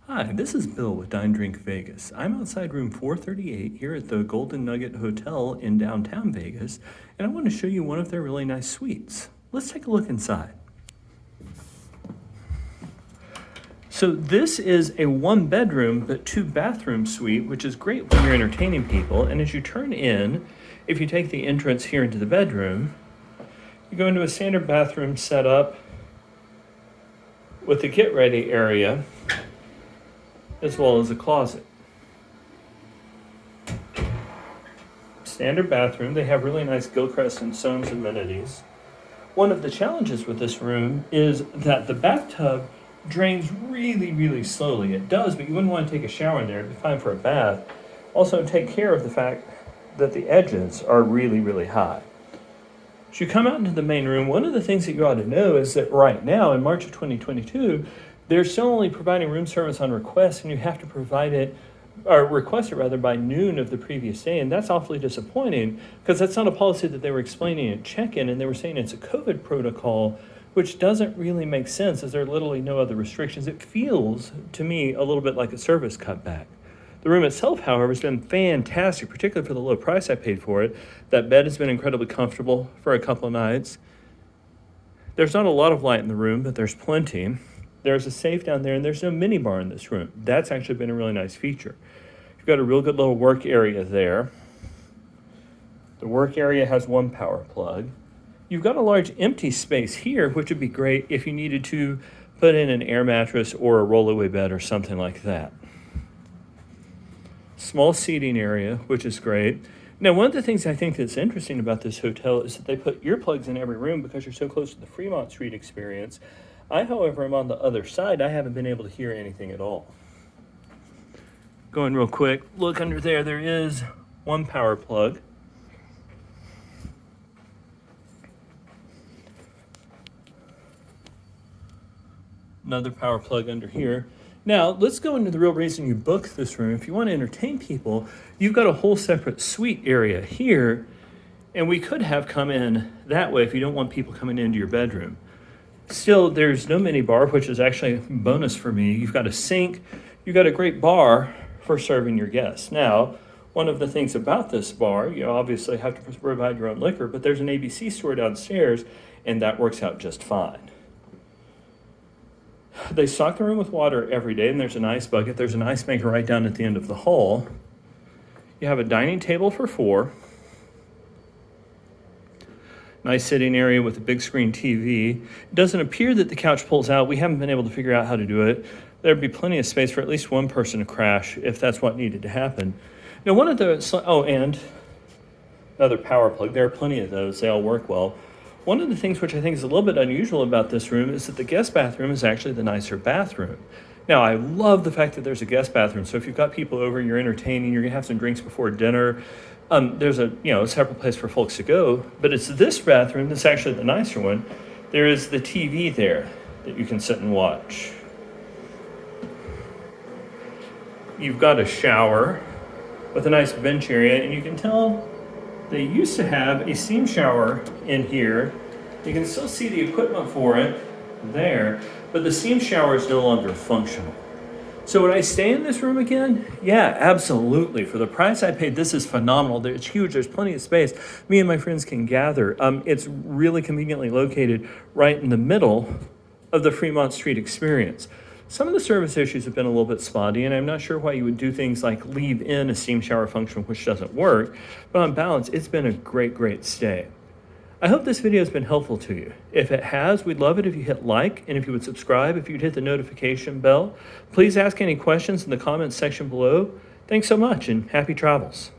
Hi, this is Bill with Dine Drink Vegas. I'm outside room 438 here at the Golden Nugget Hotel in downtown Vegas, and I want to show you one of their really nice suites. Let's take a look inside. So this is a one bedroom but two bathroom suite, which is great when you're entertaining people. And as you turn in, if you take the entrance here into the bedroom, you go into a standard bathroom setup with the get ready area, as well as a closet. Standard bathroom. They have really nice Gilchrist and Soames amenities. One of the challenges with this room is that the bathtub drains really, really slowly. It does, but you wouldn't want to take a shower in there. It'd be fine for a bath. Also, take care of the fact that the edges are really, really high. As you come out into the main room, one of the things that you ought to know is that right now, in March of 2022, they're still only providing room service on request, and you have to provide it, or request it rather, by noon of the previous day. And that's awfully disappointing because that's not a policy that they were explaining at check-in, and they were saying it's a COVID protocol, which doesn't really make sense as there are literally no other restrictions. It feels to me a little bit like a service cutback. The room itself, however, has been fantastic, particularly for the low price I paid for it. That bed has been incredibly comfortable for a couple of nights. There's not a lot of light in the room, but there's plenty. There's a safe down there, and there's no mini bar in this room. That's actually been a really nice feature. You've got a real good little work area there. The work area has one power plug. You've got a large empty space here, which would be great if you needed to put in an air mattress or a rollaway bed or something like that. Small seating area, which is great. Now, one of the things I think that's interesting about this hotel is that they put earplugs in every room because you're so close to the Fremont Street experience. I, however, am on the other side. I haven't been able to hear anything at all. Going real quick, look under there. There is one power plug. Another power plug under here. Now, let's go into the real reason you booked this room. If you want to entertain people, you've got a whole separate suite area here, and we could have come in that way if you don't want people coming into your bedroom. Still, there's no mini bar, which is actually a bonus for me. You've got a sink. You've got a great bar for serving your guests. Now, one of the things about this bar, you obviously have to provide your own liquor, but there's an ABC store downstairs, and that works out just fine. They stock the room with water every day, and there's an ice bucket. There's an ice maker right down at the end of the hall. You have a dining table for 4. Nice sitting area with a big screen TV. It doesn't appear that the couch pulls out. We haven't been able to figure out how to do it. There'd be plenty of space for at least one person to crash if that's what needed to happen. Now, one of the, and another power plug. There are plenty of those. They all work well. One of the things which I think is a little bit unusual about this room is that the guest bathroom is actually the nicer bathroom. Now, I love the fact that there's a guest bathroom. So if you've got people over, you're entertaining, you're gonna have some drinks before dinner, there's a separate place for folks to go. But it's this bathroom that's actually the nicer one. There is the TV there that you can sit and watch. You've got a shower with a nice bench area, and you can tell they used to have a steam shower in here. You can still see the equipment for it there, but the steam shower is no longer functional. So would I stay in this room again? Yeah, absolutely. For the price I paid, this is phenomenal. It's huge. There's plenty of space. Me and my friends can gather. It's really conveniently located right in the middle of the Fremont Street experience. Some of the service issues have been a little bit spotty, and I'm not sure why you would do things like leave in a steam shower function, which doesn't work, but on balance, it's been a great, great stay. I hope this video has been helpful to you. If it has, we'd love it if you hit like, and if you would subscribe, if you'd hit the notification bell. Please ask any questions in the comments section below. Thanks so much, and happy travels.